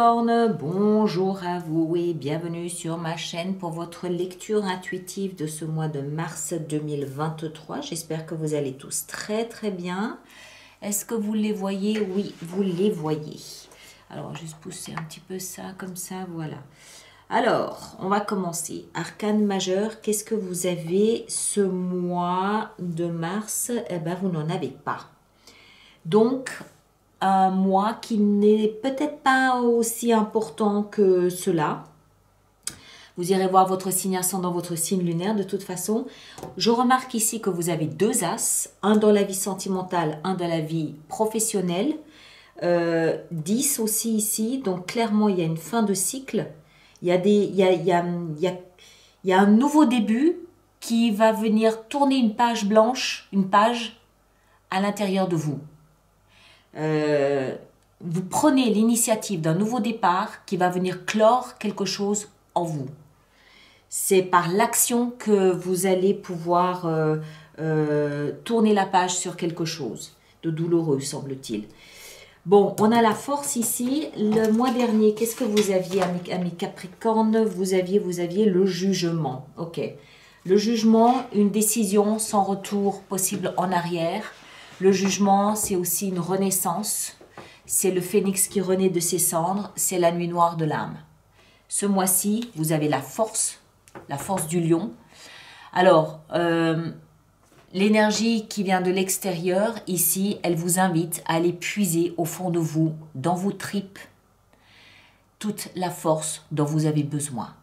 Capricorne, bonjour à vous et bienvenue sur ma chaîne pour votre lecture intuitive de ce mois de mars 2023. J'espère que vous allez tous très très bien. Est-ce que vous les voyez? Oui, vous les voyez. Alors, juste pousser un petit peu ça, comme ça, voilà. Alors, on va commencer. Arcane majeur, qu'est-ce que vous avez ce mois de mars? Eh bien, vous n'en avez pas. Donc, un mois qui n'est peut-être pas aussi important que cela. Vous irez voir votre signe ascendant, votre signe lunaire de toute façon. Je remarque ici que vous avez deux as, un dans la vie sentimentale, un dans la vie professionnelle. 10 aussi ici, donc clairement il y a une fin de cycle. Il y a un nouveau début qui va venir tourner une page blanche, une page à l'intérieur de vous. Vous prenez l'initiative d'un nouveau départ qui va venir clore quelque chose en vous. C'est par l'action que vous allez pouvoir tourner la page sur quelque chose de douloureux, semble-t-il. Bon, on a la force ici. Le mois dernier, qu'est-ce que vous aviez, amis Capricornes? Vous aviez le jugement. Ok. Le jugement, une décision sans retour possible en arrière. Le jugement, c'est aussi une renaissance. C'est le phénix qui renaît de ses cendres. C'est la nuit noire de l'âme. Ce mois-ci, vous avez la force du lion. Alors, l'énergie qui vient de l'extérieur, ici, elle vous invite à aller puiser au fond de vous, dans vos tripes, toute la force dont vous avez besoin.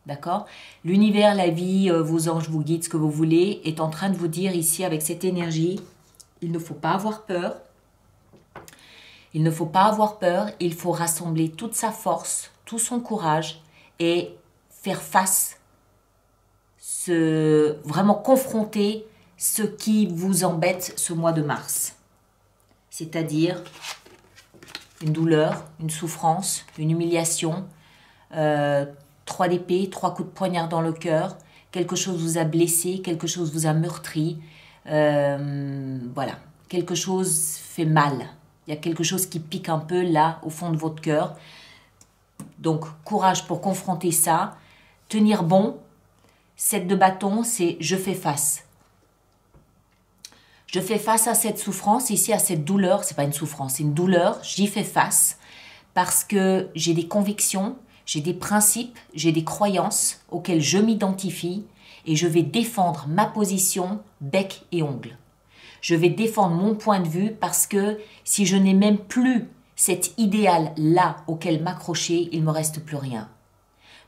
D'accord? L'univers, la vie, vos anges, vos guides, ce que vous voulez, est en train de vous dire ici, avec cette énergie, il ne faut pas avoir peur. Il ne faut pas avoir peur. Il faut rassembler toute sa force, tout son courage et faire face, vraiment confronter ce qui vous embête ce mois de mars. C'est-à-dire une douleur, une souffrance, une humiliation, 3 d'épée, 3 coups de poignard dans le cœur, quelque chose vous a blessé, quelque chose vous a meurtri, voilà, quelque chose fait mal. Il y a quelque chose qui pique un peu là, au fond de votre cœur. Donc, courage pour confronter ça. Tenir bon. 7 de bâton, c'est je fais face. Je fais face à cette souffrance, ici à cette douleur. C'est pas une souffrance, c'est une douleur. J'y fais face parce que j'ai des convictions, j'ai des principes, j'ai des croyances auxquelles je m'identifie et je vais défendre ma position bec et ongle. Je vais défendre mon point de vue parce que si je n'ai même plus cet idéal-là auquel m'accrocher, il ne me reste plus rien.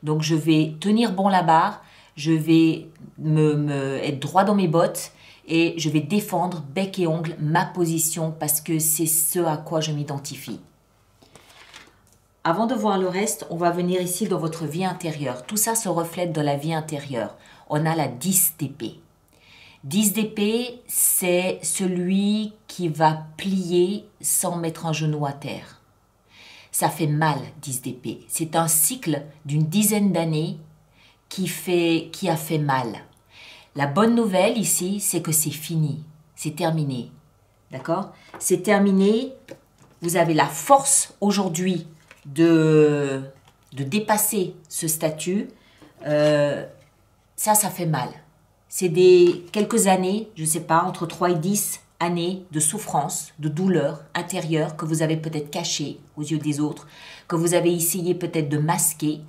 Donc je vais tenir bon la barre, je vais être droit dans mes bottes et je vais défendre bec et ongle ma position parce que c'est ce à quoi je m'identifie. Avant de voir le reste, on va venir ici dans votre vie intérieure. Tout ça se reflète dans la vie intérieure. On a la 10 d'épée. 10 d'épée, c'est celui qui va plier sans mettre un genou à terre. Ça fait mal, 10 d'épée. C'est un cycle d'une dizaine d'années qui a fait mal. La bonne nouvelle ici, c'est que c'est fini, c'est terminé. D'accord? C'est terminé. Vous avez la force aujourd'hui de dépasser ce statut. Ça fait mal. C'est quelques années, je ne sais pas, entre 3 et 10 années de souffrance, de douleur intérieure que vous avez peut-être cachée aux yeux des autres, que vous avez essayé peut-être de masquer.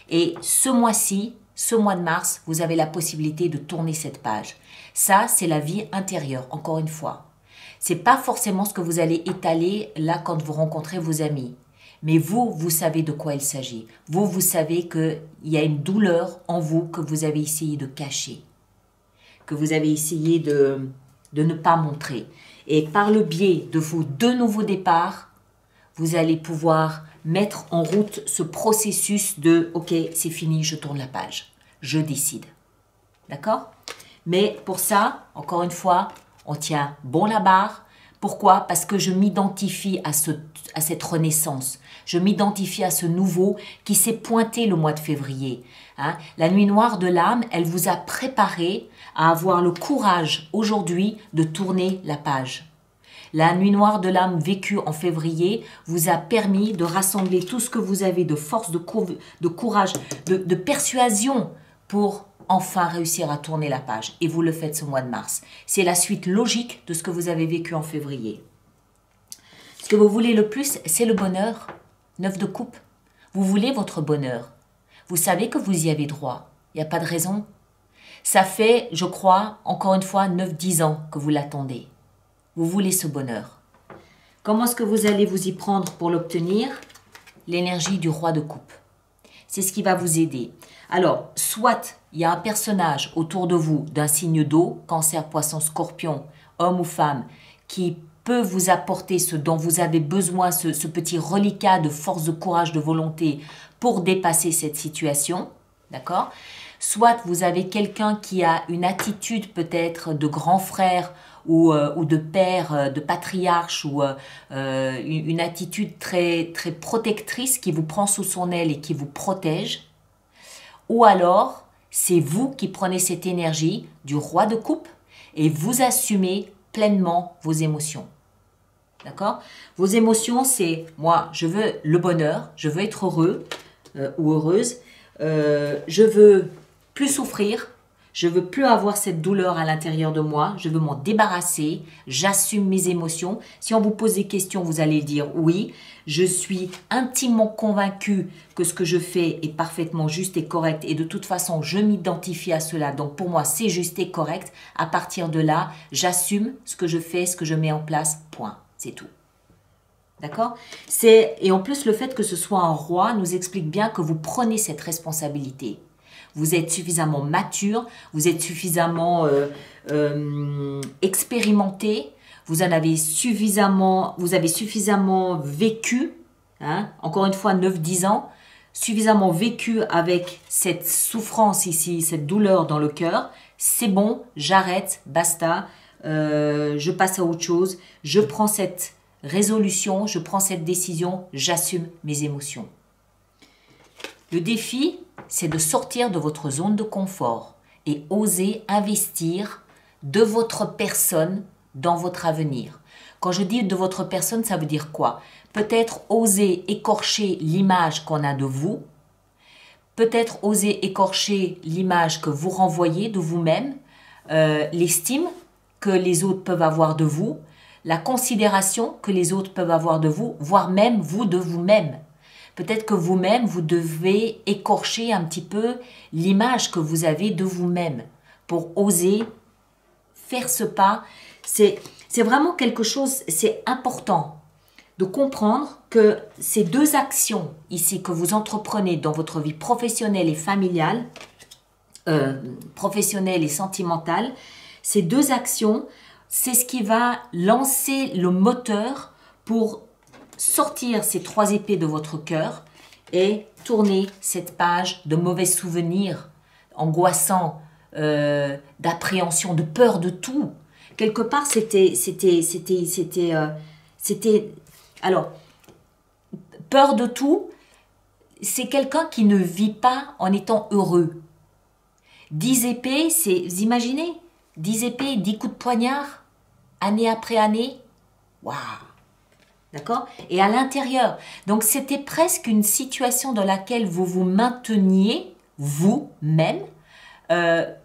Et ce mois-ci, ce mois de mars, vous avez la possibilité de tourner cette page. Ça, c'est la vie intérieure, encore une fois. Ce n'est pas forcément ce que vous allez étaler là quand vous rencontrez vos amis. Mais vous, vous savez de quoi il s'agit. Vous, vous savez qu'il y a une douleur en vous que vous avez essayé de cacher, que vous avez essayé de ne pas montrer. Et par le biais de vos 2 nouveaux départs, vous allez pouvoir mettre en route ce processus de « Ok, c'est fini, je tourne la page. Je décide. » D'accord? Mais pour ça, encore une fois, on tient bon la barre. Pourquoi? Parce que je m'identifie à cette renaissance. Je m'identifie à ce nouveau qui s'est pointé le mois de février. Hein? La nuit noire de l'âme, elle vous a préparé à avoir le courage aujourd'hui de tourner la page. La nuit noire de l'âme vécue en février vous a permis de rassembler tout ce que vous avez de force, de courage, de persuasion pour enfin réussir à tourner la page. Et vous le faites ce mois de mars. C'est la suite logique de ce que vous avez vécu en février. Ce que vous voulez le plus, c'est le bonheur. 9 de coupe. Vous voulez votre bonheur. Vous savez que vous y avez droit. Il n'y a pas de raison. Ça fait, je crois, encore une fois, 9-10 ans que vous l'attendez. Vous voulez ce bonheur. Comment est-ce que vous allez vous y prendre pour l'obtenir? L'énergie du roi de coupe. C'est ce qui va vous aider. Alors, soit il y a un personnage autour de vous d'un signe d'eau, cancer, poisson, scorpion, homme ou femme, qui peut vous apporter ce dont vous avez besoin, ce petit reliquat de force, de courage, de volonté pour dépasser cette situation. D'accord? Soit vous avez quelqu'un qui a une attitude peut-être de grand frère ou de père, de patriarche ou une attitude très, très protectrice qui vous prend sous son aile et qui vous protège. Ou alors, c'est vous qui prenez cette énergie du roi de coupe et vous assumez pleinement vos émotions. D'accord? Vos émotions, c'est moi, je veux le bonheur, je veux être heureux ou heureuse, je veux plus souffrir, je veux plus avoir cette douleur à l'intérieur de moi, je veux m'en débarrasser, j'assume mes émotions. Si on vous pose des questions, vous allez dire oui, je suis intimement convaincue que ce que je fais est parfaitement juste et correct et de toute façon, je m'identifie à cela. Donc pour moi, c'est juste et correct. À partir de là, j'assume ce que je fais, ce que je mets en place, point. C'est tout. D'accord? Et en plus, le fait que ce soit un roi nous explique bien que vous prenez cette responsabilité. Vous êtes suffisamment mature, vous êtes suffisamment expérimenté, vous avez suffisamment vécu, hein, encore une fois 9-10 ans, suffisamment vécu avec cette souffrance ici, cette douleur dans le cœur. C'est bon, j'arrête, basta, je passe à autre chose, je prends cette résolution, je prends cette décision, j'assume mes émotions. Le défi, c'est de sortir de votre zone de confort et oser investir de votre personne dans votre avenir. Quand je dis de votre personne, ça veut dire quoi? Peut-être oser écorcher l'image qu'on a de vous, peut-être oser écorcher l'image que vous renvoyez de vous-même, l'estime que les autres peuvent avoir de vous, la considération que les autres peuvent avoir de vous, voire même vous de vous-même. Peut-être que vous-même, vous devez écorcher un petit peu l'image que vous avez de vous-même pour oser faire ce pas. C'est vraiment quelque chose, c'est important de comprendre que ces deux actions ici que vous entreprenez dans votre vie professionnelle et familiale, professionnelle et sentimentale, ces deux actions, c'est ce qui va lancer le moteur pour sortir ces 3 épées de votre cœur et tourner cette page de mauvais souvenirs, angoissants, d'appréhension, de peur de tout. Quelque part, alors, peur de tout, c'est quelqu'un qui ne vit pas en étant heureux. 10 épées, vous imaginez, 10 épées, 10 coups de poignard, année après année. Waouh! D'accord? Et à l'intérieur. Donc, c'était presque une situation dans laquelle vous vous mainteniez vous-même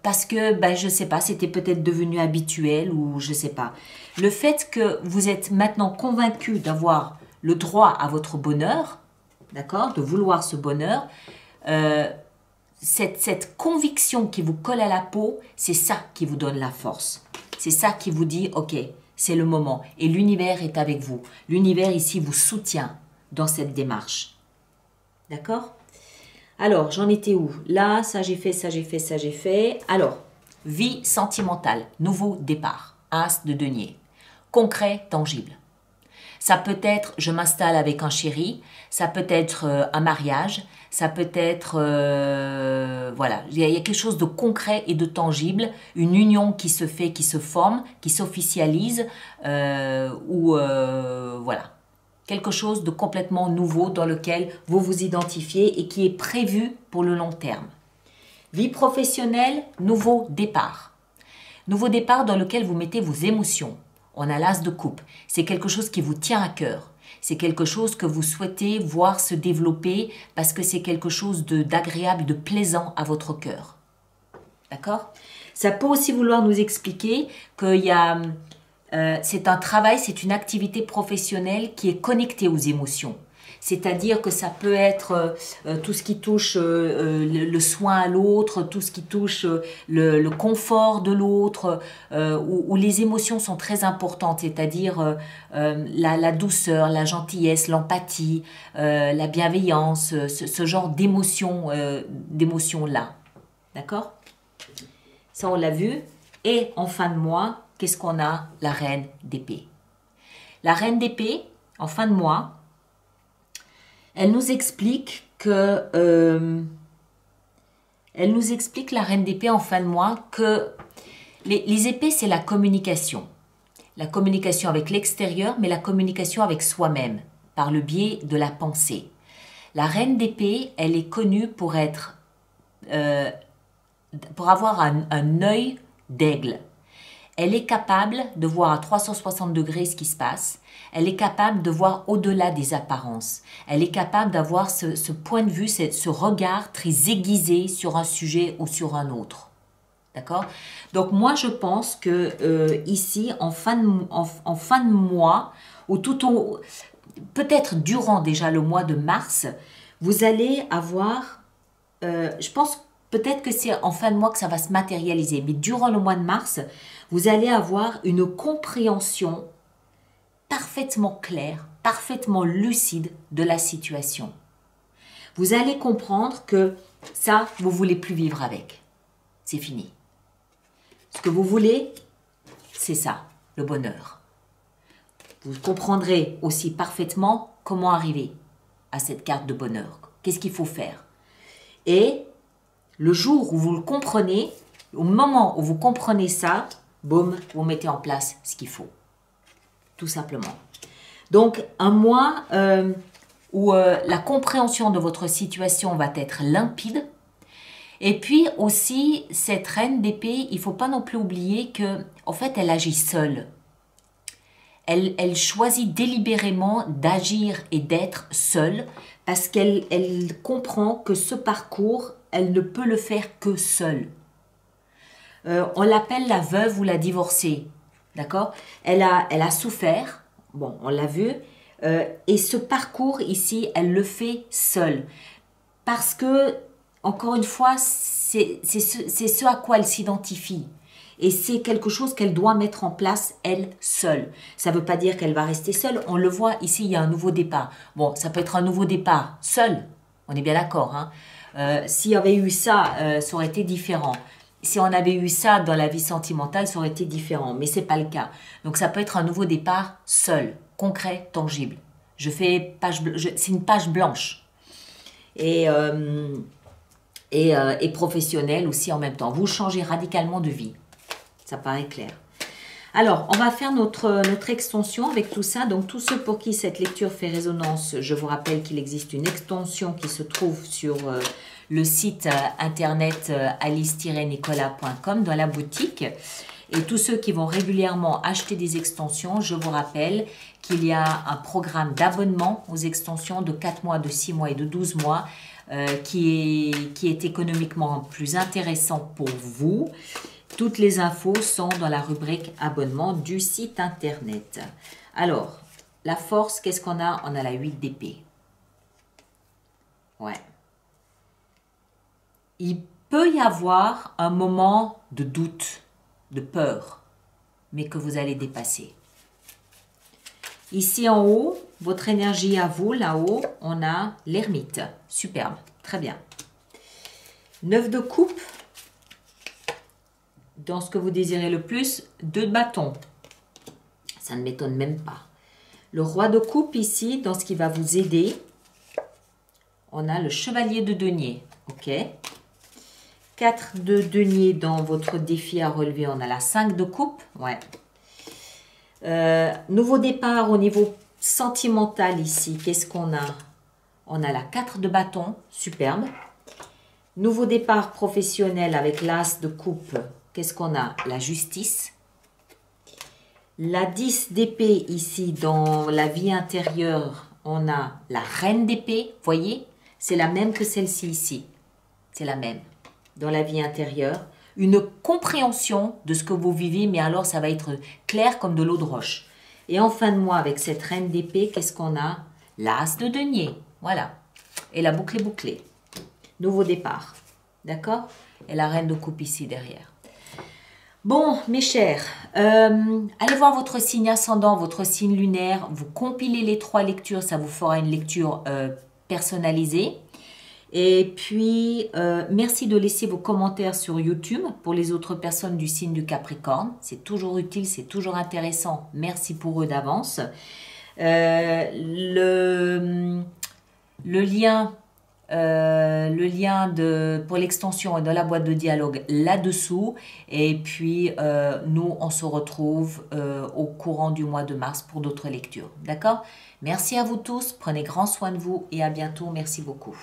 parce que, je ne sais pas, c'était peut-être devenu habituel ou je ne sais pas. Le fait que vous êtes maintenant convaincu d'avoir le droit à votre bonheur, d'accord? De vouloir ce bonheur, cette conviction qui vous colle à la peau, c'est ça qui vous donne la force. C'est ça qui vous dit, ok, c'est le moment. Et l'univers est avec vous. L'univers ici vous soutient dans cette démarche. D'accord? Alors, j'en étais où? Là, ça j'ai fait, ça j'ai fait, ça j'ai fait. Alors, vie sentimentale, nouveau départ. As de denier. Concret, tangible. Ça peut être, je m'installe avec un chéri. Ça peut être un mariage. Ça peut être, voilà, il y a quelque chose de concret et de tangible, une union qui se fait, qui se forme, qui s'officialise, voilà, quelque chose de complètement nouveau dans lequel vous vous identifiez et qui est prévu pour le long terme. Vie professionnelle, nouveau départ. Nouveau départ dans lequel vous mettez vos émotions. On a l'as de coupe. C'est quelque chose qui vous tient à cœur. C'est quelque chose que vous souhaitez voir se développer parce que c'est quelque chose d'agréable, de plaisant à votre cœur. D'accord? Ça peut aussi vouloir nous expliquer qu'il y a... c'est un travail, c'est une activité professionnelle qui est connectée aux émotions. C'est-à-dire que ça peut être tout ce qui touche le soin à l'autre, tout ce qui touche le confort de l'autre, où les émotions sont très importantes, c'est-à-dire la douceur, la gentillesse, l'empathie, la bienveillance, ce genre d'émotions-là. D'accord? Ça, on l'a vu. Et en fin de mois, qu'est-ce qu'on a? La reine d'épée. La reine d'épée, en fin de mois, elle nous explique que la reine d'épée en fin de mois que les épées c'est la communication avec l'extérieur, mais la communication avec soi-même par le biais de la pensée. La reine d'épée, elle est connue pour être pour avoir un œil d'aigle. Elle est capable de voir à 360 degrés ce qui se passe. Elle est capable de voir au-delà des apparences. Elle est capable d'avoir ce point de vue, ce regard très aiguisé sur un sujet ou sur un autre. D'accord? Donc moi, je pense que ici, en fin de mois, ou peut-être durant déjà le mois de mars, vous allez avoir, je pense peut-être que c'est en fin de mois que ça va se matérialiser, mais durant le mois de mars, vous allez avoir une compréhension parfaitement claire, parfaitement lucide de la situation. Vous allez comprendre que ça, vous ne voulez plus vivre avec. C'est fini. Ce que vous voulez, c'est ça, le bonheur. Vous comprendrez aussi parfaitement comment arriver à cette carte de bonheur. Qu'est-ce qu'il faut faire? Et le jour où vous le comprenez, au moment où vous comprenez ça, boum, vous mettez en place ce qu'il faut. Tout simplement. Donc, un mois où la compréhension de votre situation va être limpide. Et puis aussi, cette reine d'épée, il ne faut pas non plus oublier qu'en fait, elle agit seule. Elle choisit délibérément d'agir et d'être seule parce qu'elle comprend que ce parcours, elle ne peut le faire que seule. On l'appelle la veuve ou la divorcée, d'accord? Elle a souffert, bon, on l'a vu, et ce parcours ici, elle le fait seule. Parce que, encore une fois, c'est ce à quoi elle s'identifie. Et c'est quelque chose qu'elle doit mettre en place, elle, seule. Ça ne veut pas dire qu'elle va rester seule. On le voit, ici, il y a un nouveau départ. Bon, ça peut être un nouveau départ, seul. On est bien d'accord, hein? S'il y avait eu ça, ça aurait été différent. Si on avait eu ça dans la vie sentimentale, ça aurait été différent. Mais ce n'est pas le cas. Donc, ça peut être un nouveau départ seul, concret, tangible. C'est une page blanche. Et professionnelle aussi en même temps. Vous changez radicalement de vie. Ça paraît clair. Alors, on va faire notre extension avec tout ça. Donc, tous ceux pour qui cette lecture fait résonance, je vous rappelle qu'il existe une extension qui se trouve sur le site internet alice-nicolas.com dans la boutique. Et tous ceux qui vont régulièrement acheter des extensions, je vous rappelle qu'il y a un programme d'abonnement aux extensions de 4 mois, de 6 mois et de 12 mois qui est économiquement plus intéressant pour vous. Toutes les infos sont dans la rubrique abonnement du site internet. Alors, la force, qu'est-ce qu'on a? On a la 8 d'épée. Ouais. Il peut y avoir un moment de doute, de peur, mais que vous allez dépasser. Ici en haut, votre énergie à vous, là-haut, on a l'ermite. Superbe, très bien. 9 de coupe. Dans ce que vous désirez le plus, 2 de bâton. Ça ne m'étonne même pas. Le roi de coupe ici, dans ce qui va vous aider, on a le chevalier de denier. Ok. 4 de denier dans votre défi à relever, on a la 5 de coupe. Ouais. Nouveau départ au niveau sentimental ici. Qu'est-ce qu'on a? On a la 4 de bâton. Superbe. Nouveau départ professionnel avec l'as de coupe. Qu'est-ce qu'on a? La justice. La 10 d'épée ici, dans la vie intérieure, on a la reine d'épée. Voyez, c'est la même que celle-ci ici. C'est la même. Dans la vie intérieure, une compréhension de ce que vous vivez, mais alors ça va être clair comme de l'eau de roche. Et en fin de mois, avec cette reine d'épée, qu'est-ce qu'on a? L'as de denier. Voilà. Et la boucle est bouclée. Nouveau départ. D'accord? Et la reine de coupe ici derrière. Bon, mes chers, allez voir votre signe ascendant, votre signe lunaire. Vous compilez les 3 lectures, ça vous fera une lecture personnalisée. Et puis, merci de laisser vos commentaires sur YouTube pour les autres personnes du signe du Capricorne. C'est toujours utile, c'est toujours intéressant. Merci pour eux d'avance. Le lien pour l'extension est dans la boîte de dialogue là-dessous. Et puis, nous, on se retrouve au courant du mois de mars pour d'autres lectures. D'accord? Merci à vous tous. Prenez grand soin de vous et à bientôt. Merci beaucoup.